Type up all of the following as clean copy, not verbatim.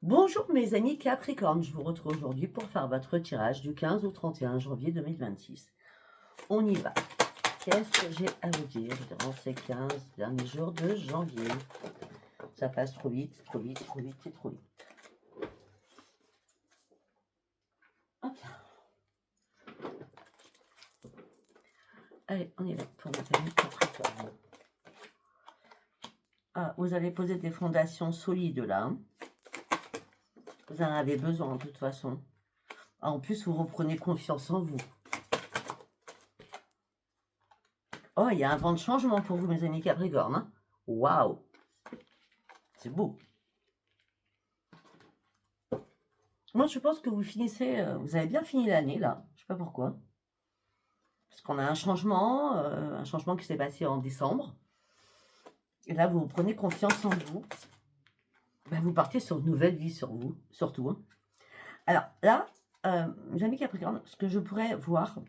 Bonjour mes amis Capricorne, je vous retrouve aujourd'hui pour faire votre tirage du 15 au 31 janvier 2026. On y va. Qu'est-ce que j'ai à vous dire durant ces 15 derniers jours de janvier? Ça passe trop vite, trop vite, trop vite et trop vite. Hop. Allez, on y va pour mes amis Capricorne. Ah, vous allez poser des fondations solides là. Hein. Vous en avez besoin de toute façon. Ah, en plus, vous reprenez confiance en vous. Oh, il y a un vent de changement pour vous, mes amis Capricorne. Hein. Waouh! C'est beau. Moi, je pense que vous finissez, vous avez bien fini l'année, là. Je sais pas pourquoi. Parce qu'on a un changement qui s'est passé en décembre. Et là, vous prenez confiance en vous. Ben, vous partez sur une nouvelle vie sur vous, surtout. Hein. Alors là, mes amis Capricorne, ce que je pourrais voir,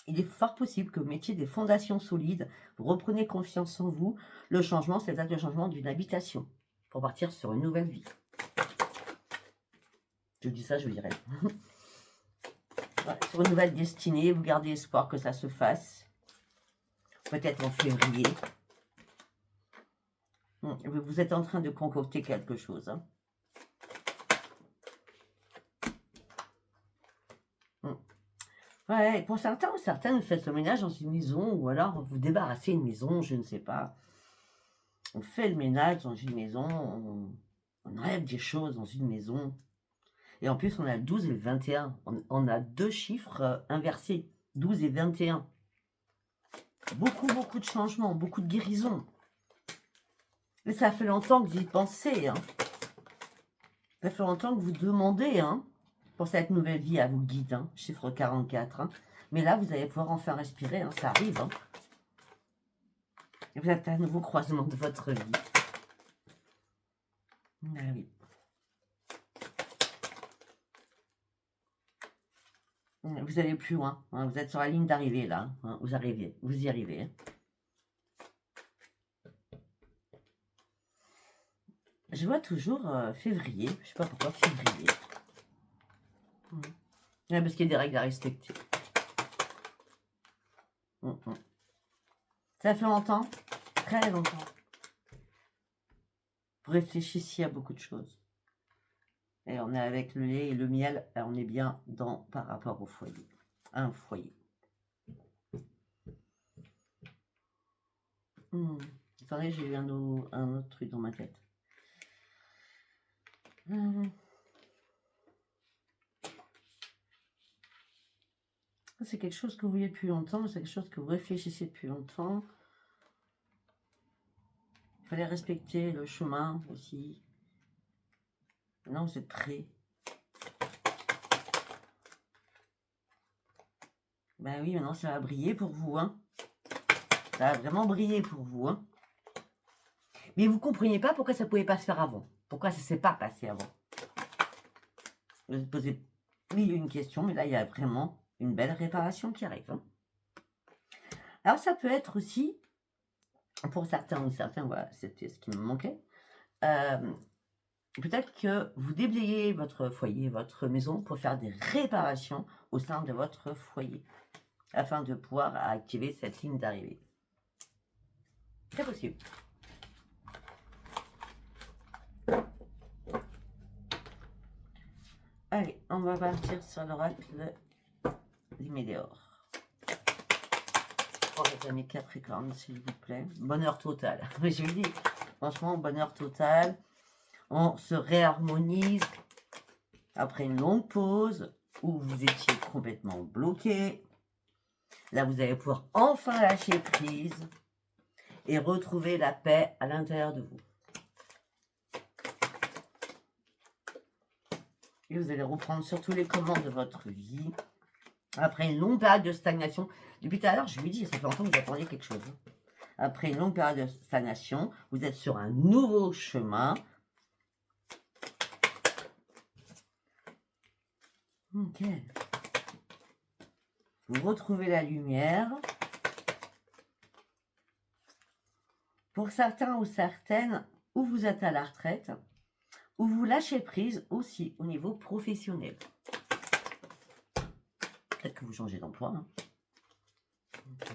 il est fort possible que vous mettiez des fondations solides, vous reprenez confiance en vous. Le changement, c'est peut-être le changement d'une habitation pour partir sur une nouvelle vie. Je dis ça, je dirais. Ouais, sur une nouvelle destinée, vous gardez espoir que ça se fasse. Peut-être en février. Vous êtes en train de concocter quelque chose. Hein. Ouais, pour certains ou certaines, vous faites le ménage dans une maison ou alors vous débarrassez une maison, je ne sais pas. On fait le ménage dans une maison, on enlève des choses dans une maison. Et en plus, on a le 12 et le 21. On a deux chiffres inversés, 12 et 21. Beaucoup, beaucoup de changements, beaucoup de guérisons. Et ça fait longtemps que vous y pensez. Hein. Ça fait longtemps que vous demandez pour cette nouvelle vie à vous guide, chiffre 44. Hein. Mais là, vous allez pouvoir enfin respirer, ça arrive. Hein. Et vous êtes à un nouveau croisement de votre vie. Ah oui. Vous allez plus loin. Hein. Vous êtes sur la ligne d'arrivée là. Hein. Vous y arrivez. Hein. Je vois toujours février. Je ne sais pas pourquoi février. Ouais, parce qu'il y a des règles à respecter. Ça fait longtemps, très longtemps. Vous réfléchissez à beaucoup de choses. Et on est avec le lait et le miel, on est bien par rapport au foyer. Un foyer. Attendez, j'ai eu un autre truc dans ma tête. C'est quelque chose que vous voyez depuis longtemps, c'est quelque chose que vous réfléchissez depuis longtemps. Il fallait respecter le chemin aussi. Maintenant, vous êtes prêts. Ben oui, maintenant, ça va briller pour vous. Hein. Ça va vraiment briller pour vous. Hein. Mais vous ne compreniez pas pourquoi ça ne pouvait pas se faire avant. Pourquoi ça ne s'est pas passé avant. Vous vous posez une question, mais là, il y a vraiment une belle réparation qui arrive. Hein. Alors, ça peut être aussi, pour certains ou certains, voilà, c'était ce qui me manquait. Peut-être que vous déblayez votre foyer, votre maison, pour faire des réparations au sein de votre foyer, afin de pouvoir activer cette ligne d'arrivée. C'est possible. Allez, on va partir sur l'oracle du Météore. Pour les amis Capricorne, s'il vous plaît. Bonheur total. Mais je vous dis, franchement, bonheur total. On se réharmonise après une longue pause où vous étiez complètement bloqué. Là, vous allez pouvoir enfin lâcher prise et retrouver la paix à l'intérieur de vous. Et vous allez reprendre surtout les commandes de votre vie. Après une longue période de stagnation, depuis tout à l'heure, je lui dis, ça fait longtemps que vous attendiez quelque chose. Après une longue période de stagnation, vous êtes sur un nouveau chemin. Ok. Vous retrouvez la lumière. Pour certains ou certaines, ou vous êtes à la retraite, ou vous lâchez prise aussi au niveau professionnel. Peut-être que vous changez d'emploi. Hein. Okay.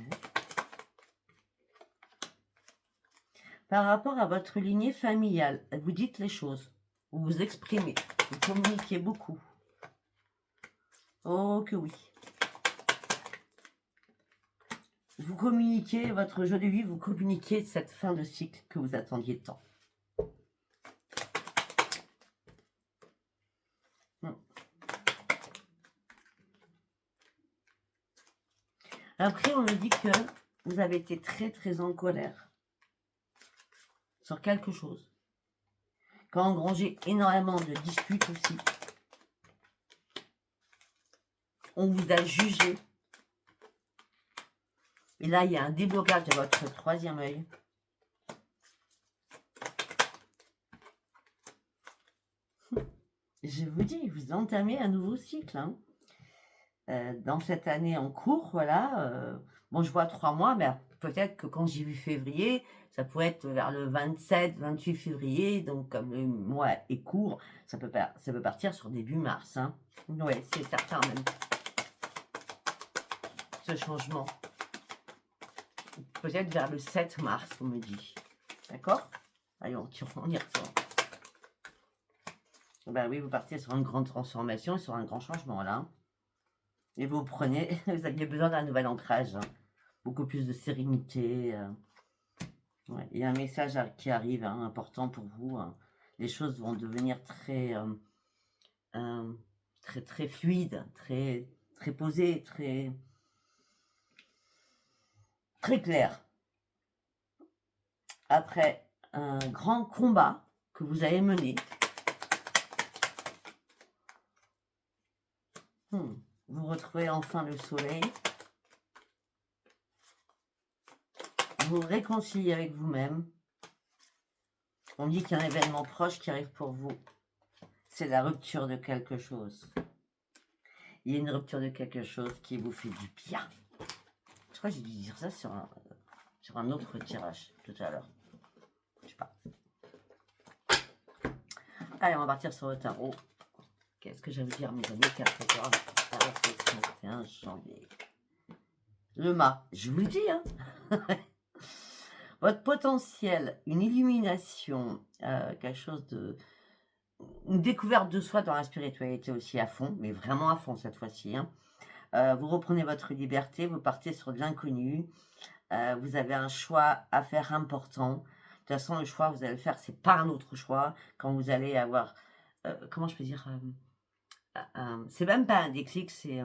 Par rapport à votre lignée familiale, vous dites les choses, vous vous exprimez, vous communiquez beaucoup. Oh que oui. Vous communiquez, votre jeu de vie, vous communiquez cette fin de cycle que vous attendiez tant. Après, on me dit que vous avez été très très en colère sur quelque chose. Quand engrangé énormément de disputes aussi. On vous a jugé. Et là, il y a un déblocage de votre troisième œil. Je vous dis, vous entamez un nouveau cycle. Hein. Dans cette année en cours, voilà. Bon, je vois 3 mois, mais peut-être que quand j'ai vu février, ça pourrait être vers le 27, 28 février. Donc, comme le mois est court, ça peut partir sur début mars. Hein. Oui, c'est certain même. Ce changement. Peut-être vers le 7 mars, on me dit. D'accord? Allez, on y retourne. Ben oui, vous partez sur une grande transformation et sur un grand changement, là. Et vous prenez, vous aviez besoin d'un nouvel ancrage. Hein. Beaucoup plus de sérénité. Ouais. Il y a un message qui arrive, hein, important pour vous. Hein. Les choses vont devenir très, très fluides, très posées, très claires. Après un grand combat que vous avez mené, vous retrouvez enfin le soleil. Vous vous réconciliez avec vous-même. On dit qu'il y a un événement proche qui arrive pour vous. C'est la rupture de quelque chose. Il y a une rupture de quelque chose qui vous fait du bien. Je crois que j'ai dû dire ça sur un autre tirage tout à l'heure. Je sais pas. Allez, on va partir sur le tarot. Qu'est-ce que j'allais vous dire, mes amis? Capricorne, alors c'est le 31 janvier. Le mât, je vous le dis, hein. Votre potentiel, une illumination, quelque chose de... Une découverte de soi dans la spiritualité aussi à fond, mais vraiment à fond cette fois-ci. Hein. Vous reprenez votre liberté, vous partez sur de l'inconnu. Vous avez un choix à faire important. De toute façon, le choix, vous allez le faire, c'est pas un autre choix. Quand vous allez avoir... comment je peux dire c'est même pas un déclic, c'est...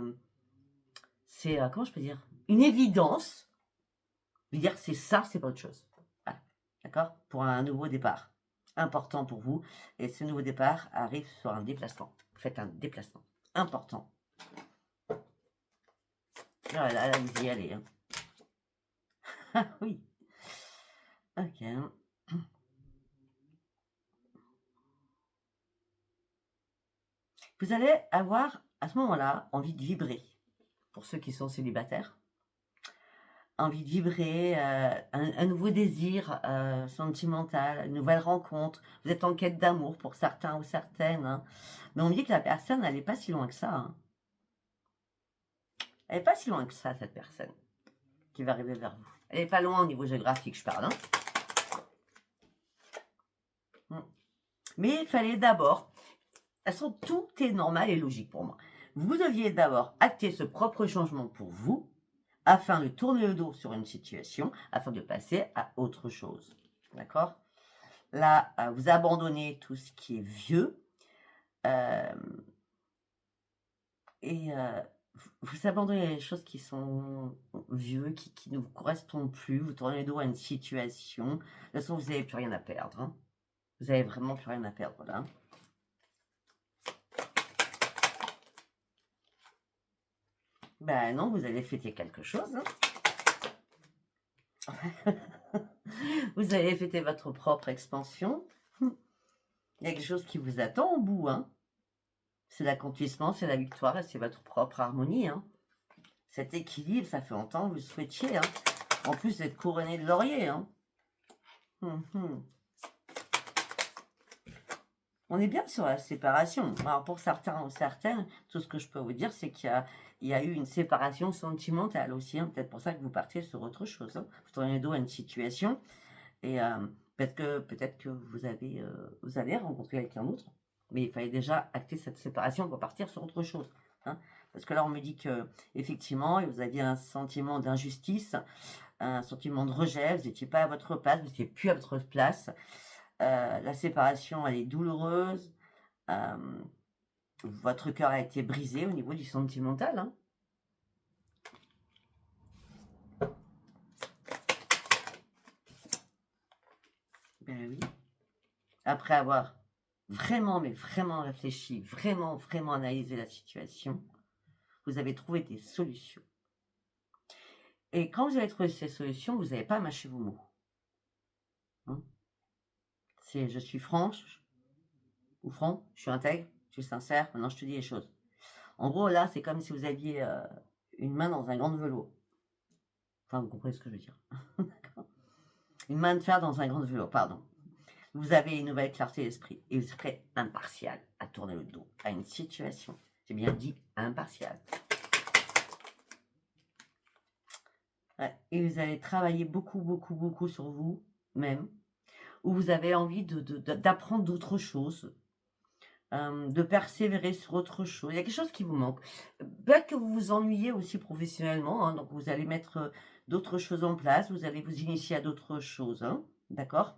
comment je peux dire? Une évidence. De dire c'est ça, c'est pas autre chose. Voilà. D'accord? Pour un nouveau départ. Important pour vous. Et ce nouveau départ arrive sur un déplacement. Vous faites un déplacement important. Là, vous y allez. Hein. Ah oui. Ok. Vous allez avoir à ce moment-là envie de vibrer. Pour ceux qui sont célibataires. Envie de vibrer, un nouveau désir sentimental, une nouvelle rencontre. Vous êtes en quête d'amour pour certains ou certaines. Hein. Mais on me dit que la personne, elle n'est pas si loin que ça. Hein. Elle n'est pas si loin que ça, cette personne qui va arriver vers vous. Elle n'est pas loin au niveau géographique, je parle. Hein. Mais il fallait d'abord... De toute façon, tout est normal et logique pour moi. Vous deviez d'abord acter ce propre changement pour vous, afin de tourner le dos sur une situation, afin de passer à autre chose. D'accord? Là, vous abandonnez tout ce qui est vieux, et vous abandonnez les choses qui sont vieux, qui ne vous correspondent plus, vous tournez le dos à une situation. De toute façon, vous n'avez plus rien à perdre. Hein. Vous n'avez vraiment plus rien à perdre, là. Ben non, vous allez fêter quelque chose. Hein. Vous allez fêter votre propre expansion. Il y a quelque chose qui vous attend au bout. Hein. C'est l'accomplissement, c'est la victoire et c'est votre propre harmonie. Hein. Cet équilibre, ça fait longtemps que vous le souhaitiez. Hein. En plus d'être couronné de laurier. Hein. On est bien sur la séparation. Alors pour certains ou certaines, tout ce que je peux vous dire, c'est qu'il y a eu une séparation sentimentale aussi, hein. Peut-être pour ça que vous partiez sur autre chose, hein. Vous tournez le dos à une situation et peut-être que vous allez rencontrer quelqu'un d'autre, mais il fallait déjà acter cette séparation pour partir sur autre chose, hein. Parce que là, on me dit que effectivement, vous aviez un sentiment d'injustice, un sentiment de rejet, vous n'étiez pas à votre place, vous n'étiez plus à votre place. La séparation, elle est douloureuse. Votre cœur a été brisé au niveau du sentimental, hein. Ben oui. Après avoir vraiment, mais vraiment réfléchi, vraiment, vraiment analysé la situation, vous avez trouvé des solutions. Et quand vous avez trouvé ces solutions, vous n'avez pas mâché vos mots, hein. C'est je suis franche ou franc, je suis intègre, je suis sincère, maintenant je te dis les choses. En gros, là, c'est comme si vous aviez une main dans un gant de velours. Enfin, vous comprenez ce que je veux dire. Une main de fer dans un gant de velours, pardon. Vous avez une nouvelle clarté d'esprit et vous serez impartial à tourner le dos à une situation. J'ai bien dit impartial. Ouais. Et vous allez travailler beaucoup, beaucoup, beaucoup sur vous même, où vous avez envie d'apprendre d'autres choses, de persévérer sur autre chose. Il y a quelque chose qui vous manque. Peut-être que vous vous ennuyez aussi professionnellement, hein, donc vous allez mettre d'autres choses en place, vous allez vous initier à d'autres choses, hein, d'accord.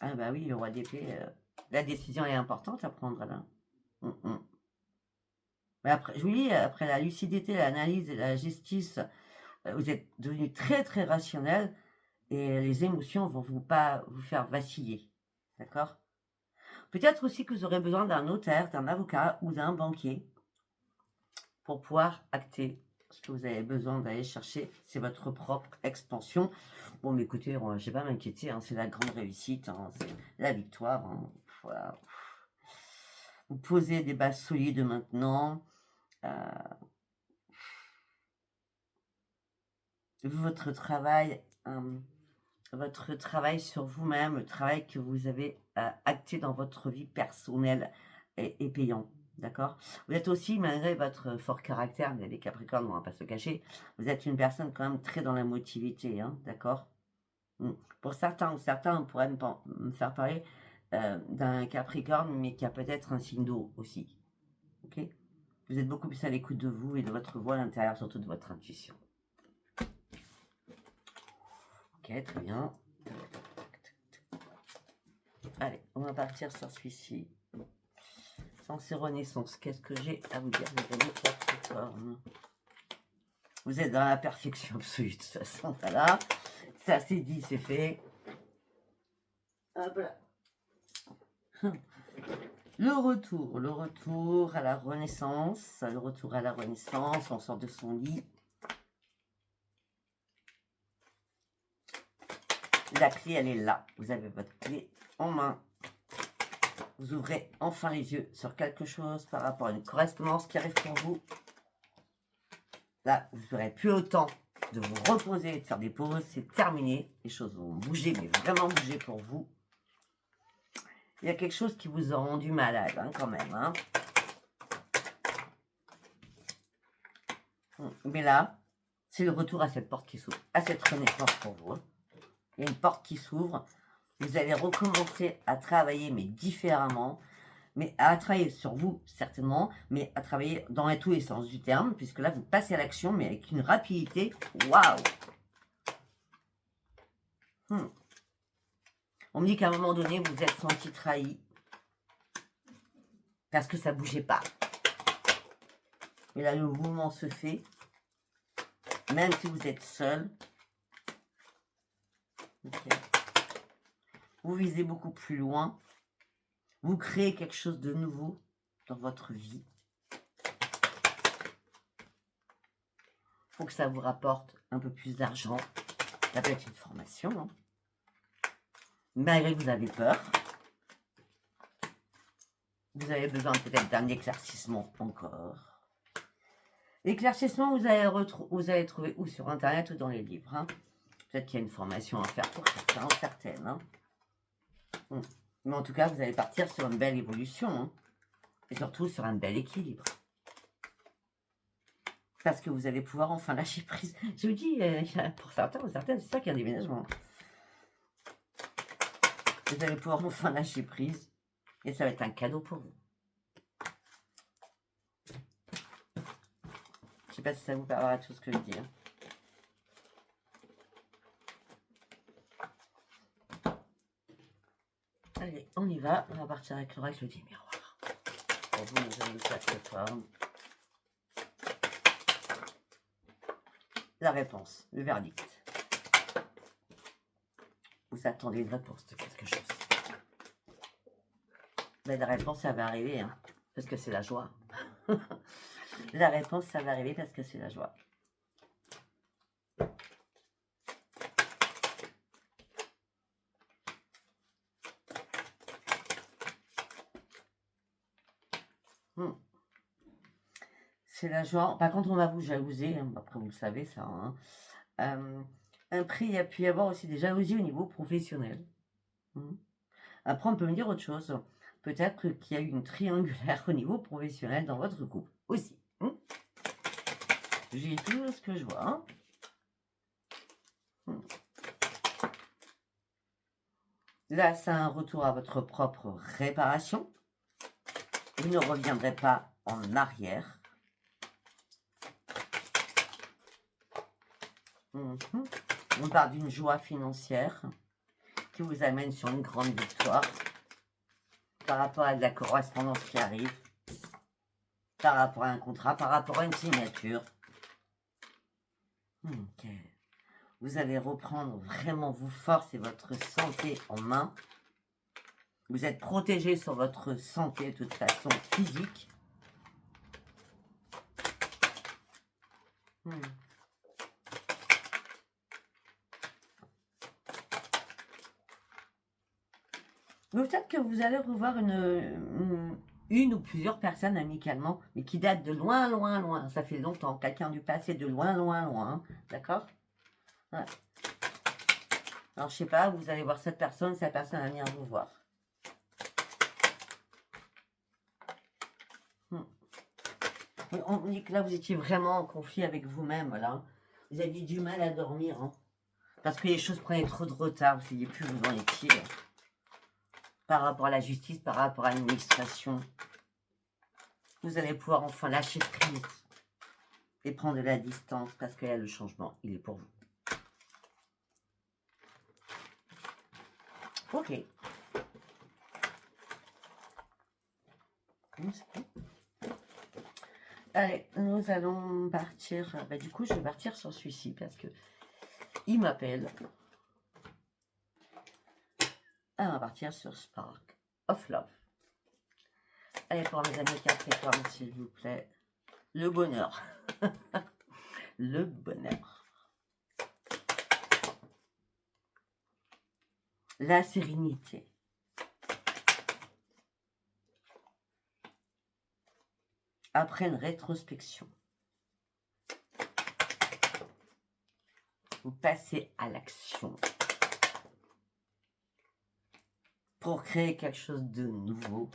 Ah bah oui, le roi d'épée, la décision est importante à prendre là. Mais après, je vous dis, après la lucidité, l'analyse et la justice, vous êtes devenu très très rationnel et les émotions vont pas vous faire vaciller, d'accord. Peut-être aussi que vous aurez besoin d'un notaire, d'un avocat ou d'un banquier pour pouvoir acter ce que vous avez besoin d'aller chercher. C'est votre propre expansion. Bon, mais écoutez, je ne vais pas m'inquiéter, hein, c'est la grande réussite, hein, c'est la victoire, hein, voilà. Vous posez des bases solides maintenant. Votre travail sur vous-même, le travail que vous avez acté dans votre vie personnelle est payant, d'accord. Vous êtes aussi, malgré votre fort caractère, vous avez Capricorne, on va pas se cacher, vous êtes une personne quand même très dans la motivité, hein, d'accord. Pour certains, on pourrait me faire parler d'un Capricorne, mais qui a peut-être un signe d'eau aussi, ok. Vous êtes beaucoup plus à l'écoute de vous et de votre voix à l'intérieur, surtout de votre intuition. Ok, très bien. Allez, on va partir sur celui-ci. Sens et renaissance. Qu'est-ce que j'ai à vous dire, mes amis Capricorne? Vous êtes dans la perfection absolue, de toute façon. Voilà. Ça, c'est dit, c'est fait. Hop là. Le retour à la renaissance. Le retour à la renaissance. On sort de son lit. La clé, elle est là. Vous avez votre clé en main. Vous ouvrez enfin les yeux sur quelque chose par rapport à une correspondance qui arrive pour vous. Là, vous n'aurez plus autant de vous reposer et de faire des pauses. C'est terminé. Les choses vont bouger, mais vraiment bouger pour vous. Il y a quelque chose qui vous a rendu malade, hein, quand même. Hein. Mais là, c'est le retour à cette porte qui s'ouvre, à cette renaissance pour vous. Hein. Il y a une porte qui s'ouvre. Vous allez recommencer à travailler, mais différemment. Mais à travailler sur vous, certainement, mais à travailler dans tous les sens du terme, puisque là, vous passez à l'action, mais avec une rapidité. Waouh! On me dit qu'à un moment donné, vous vous êtes senti trahi, parce que ça ne bougeait pas. Et là, le mouvement se fait, même si vous êtes seul. Okay. Vous visez beaucoup plus loin. Vous créez quelque chose de nouveau dans votre vie. Il faut que ça vous rapporte un peu plus d'argent. Ça peut être une formation. Hein. Malgré que vous avez peur. Vous avez besoin peut-être d'un éclaircissement encore. L'éclaircissement, vous allez trouver ou sur Internet ou dans les livres. Hein. Peut-être qu'il y a une formation à faire pour certains, certaines. Hein. Mais en tout cas, vous allez partir sur une belle évolution. Hein. Et surtout sur un bel équilibre. Parce que vous allez pouvoir enfin lâcher prise. Je vous dis, pour certains ou certaines, c'est ça qu'il y a un déménagement. Vous allez pouvoir enfin lâcher prise. Et ça va être un cadeau pour vous. Je ne sais pas si ça vous parlera tout ce que je dis. Hein. Allez, on y va. On va partir avec l'oracle du miroir. Pour vous, mes amis Capricorne. La réponse, le verdict. Vous attendez une réponse de quelque chose. Mais la réponse, ça va arriver, hein, parce que c'est la joie. La réponse, ça va arriver parce que c'est la joie. C'est la joie. Par contre, on va vous jalouser. Hein. Après, vous le savez, ça. Hein. Après, il y a pu y avoir aussi des jalousies au niveau professionnel. Après, on peut me dire autre chose. Peut-être qu'il y a eu une triangulaire au niveau professionnel dans votre couple aussi. J'ai tout ce que je vois. Là, c'est un retour à votre propre réparation. Vous ne reviendrez pas en arrière. On parle d'une joie financière qui vous amène sur une grande victoire par rapport à de la correspondance qui arrive, par rapport à un contrat, par rapport à une signature. Okay. Vous allez reprendre vraiment vos forces et votre santé en main. Vous êtes protégé sur votre santé de toute façon physique. Peut-être que vous allez revoir une ou plusieurs personnes amicalement, mais qui datent de loin, loin, loin. Ça fait longtemps. Quelqu'un du passé de loin, loin, loin. D'accord? Ouais. Alors, je sais pas, vous allez voir cette personne va venir vous voir. On dit que là, vous étiez vraiment en conflit avec vous-même, là. Vous aviez du mal à dormir, hein, parce que les choses prenaient trop de retard. Vous n'ayez plus vous dans les pieds. Par rapport à la justice, par rapport à l'administration. Vous allez pouvoir enfin lâcher prise et prendre de la distance parce que là, le changement, il est pour vous. Ok. Allez, nous allons partir. Du coup, je vais partir sur celui-ci parce que il m'appelle. On va partir sur Spark of Love. Allez, pour mes amis Capricorne, s'il vous plaît. Le bonheur. Le bonheur. La sérénité. Après une rétrospection, vous passez à l'action pour créer quelque chose de nouveau.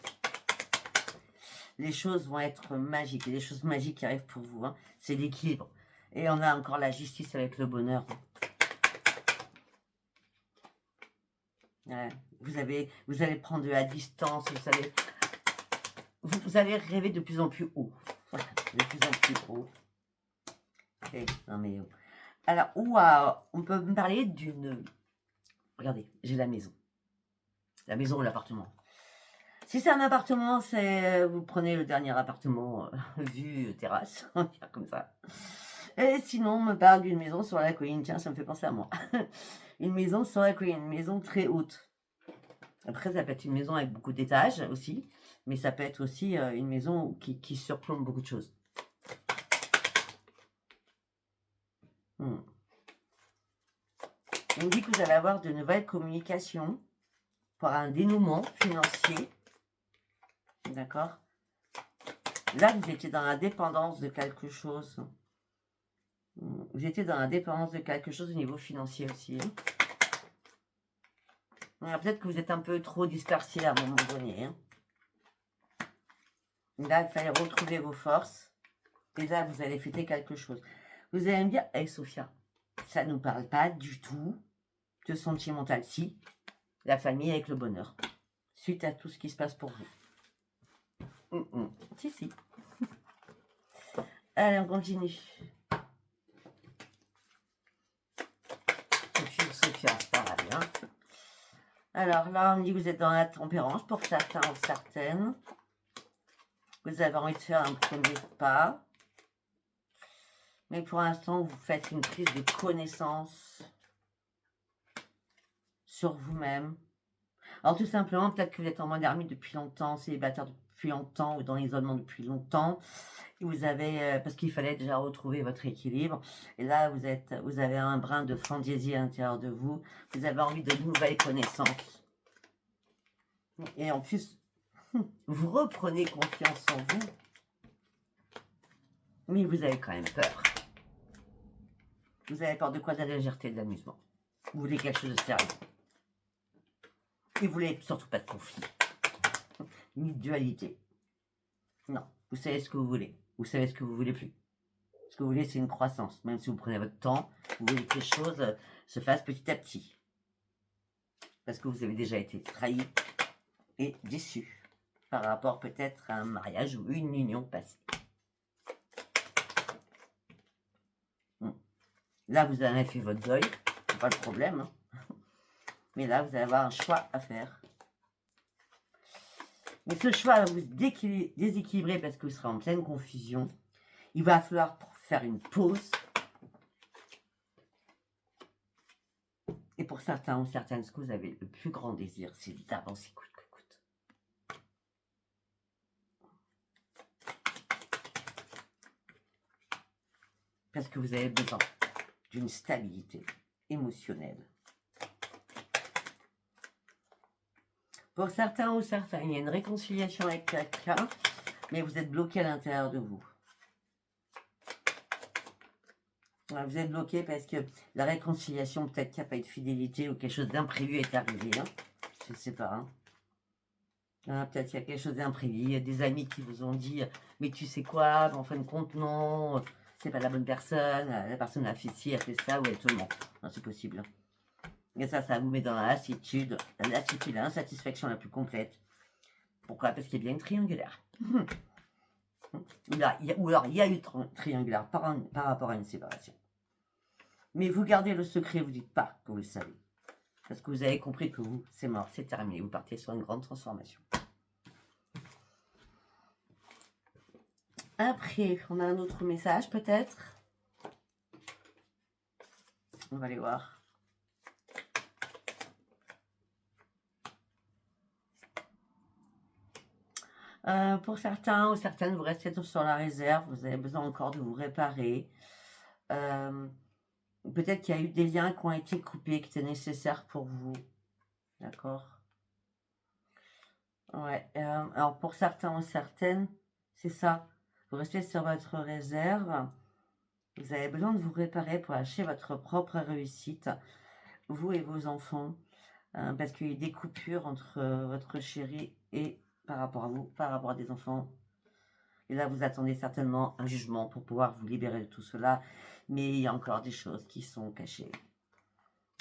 Les choses vont être magiques. Il y a des choses magiques qui arrivent pour vous. Hein. C'est l'équilibre. Et on a encore la justice avec le bonheur. Ouais. Vous allez prendre de la distance. Vous allez rêver de plus en plus haut. Voilà, de plus en plus haut. Okay. Non mais, alors, on peut me parler d'une... Regardez, j'ai la maison. La maison ou l'appartement. Si c'est un appartement, vous prenez le dernier appartement vue terrasse, on va dire comme ça. Et sinon, on me parle d'une maison sur la colline. Tiens, ça me fait penser à moi. Une maison sur la colline, une maison très haute. Après, ça peut être une maison avec beaucoup d'étages aussi, mais ça peut être aussi une maison qui surplombe beaucoup de choses. On dit que vous allez avoir de nouvelles communications pour un dénouement financier. D'accord? Là, vous étiez dans la dépendance de quelque chose. Vous étiez dans la dépendance de quelque chose au niveau financier aussi. Peut-être que vous êtes un peu trop dispersé à un moment donné. Hein. Là, il fallait retrouver vos forces. Et là, vous allez fêter quelque chose. Vous allez me dire, hey, Sophia, ça ne nous parle pas du tout de sentimental. Si, la famille avec le bonheur. Suite à tout ce qui se passe pour vous. Si, si. Allez, on continue. Sophia, ça va bien. Alors là, on me dit que vous êtes dans la tempérance pour certains ou certaines. Vous avez envie de faire un premier pas. Mais pour l'instant, vous faites une prise de connaissance sur vous-même. Alors tout simplement, peut-être que vous êtes en mode ermite depuis longtemps, célibataire depuis longtemps ou dans l'isolement depuis longtemps. Et vous avez, parce qu'il fallait déjà retrouver votre équilibre. Et là, vous avez un brin de fantaisie à l'intérieur de vous. Vous avez envie de nouvelles connaissances. Et en plus, vous reprenez confiance en vous. Mais vous avez quand même peur. Vous avez peur de quoi? De la légèreté, de l'amusement. Vous voulez quelque chose de sérieux. Et vous voulez surtout pas de conflit. Ni de dualité. Non, vous savez ce que vous voulez. Vous savez ce que vous voulez plus. Ce que vous voulez, c'est une croissance. Même si vous prenez votre temps, vous voulez que les choses se fassent petit à petit. Parce que vous avez déjà été trahi et déçu par rapport peut-être à un mariage ou une union passée. Là, vous avez fait votre deuil, c'est pas le problème. Hein. Mais là, vous allez avoir un choix à faire. Mais ce choix va vous déséquilibrer parce que vous serez en pleine confusion. Il va falloir faire une pause. Et pour certains ou certaines, ce que vous avez le plus grand désir, c'est d'avancer coûte que coûte. Parce que vous avez besoin d'une stabilité émotionnelle. Pour certains ou certaines, il y a une réconciliation avec quelqu'un, mais vous êtes bloqué à l'intérieur de vous. Vous êtes bloqué parce que la réconciliation, peut-être qu'il n'y a pas eu de fidélité ou quelque chose d'imprévu est arrivé. Hein. Je ne sais pas. Hein. Peut-être qu'il y a quelque chose d'imprévu. Il y a des amis qui vous ont dit « Mais tu sais quoi, en fin de compte, non, c'est pas la bonne personne. La personne a fait ci, a fait ça, ou elle te ment. C'est possible. » Et ça vous met dans la lassitude, l'insatisfaction la plus complète. Pourquoi? Parce qu'il y a bien une triangulaire. Ou alors, il y a eu triangulaire par rapport à une séparation. Mais vous gardez le secret, vous ne dites pas que vous le savez. Parce que vous avez compris que vous, c'est mort, c'est terminé. Vous partez sur une grande transformation. Après, on a un autre message peut-être. On va aller voir. Pour certains ou certaines, vous restez sur la réserve, vous avez besoin encore de vous réparer. Peut-être qu'il y a eu des liens qui ont été coupés, qui étaient nécessaires pour vous. D'accord? Ouais. Alors pour certains ou certaines, c'est ça. Vous restez sur votre réserve. Vous avez besoin de vous réparer pour acheter votre propre réussite, vous et vos enfants. Parce qu'il y a eu des coupures entre votre chéri et par rapport à vous, par rapport à des enfants. Et là, vous attendez certainement un jugement pour pouvoir vous libérer de tout cela. Mais il y a encore des choses qui sont cachées.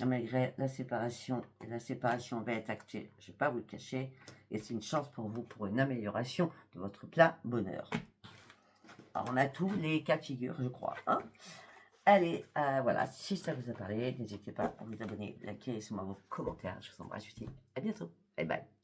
Malgré la séparation, et la séparation va être actée, je ne vais pas vous le cacher. Et c'est une chance pour vous, pour une amélioration de votre plein bonheur. Alors, on a tous les cas de figure, je crois. Hein. Allez, voilà, si ça vous a parlé, n'hésitez pas à vous abonner, liker, laissez-moi vos commentaires. Je vous embrasse, je vous dis à bientôt. Bye bye.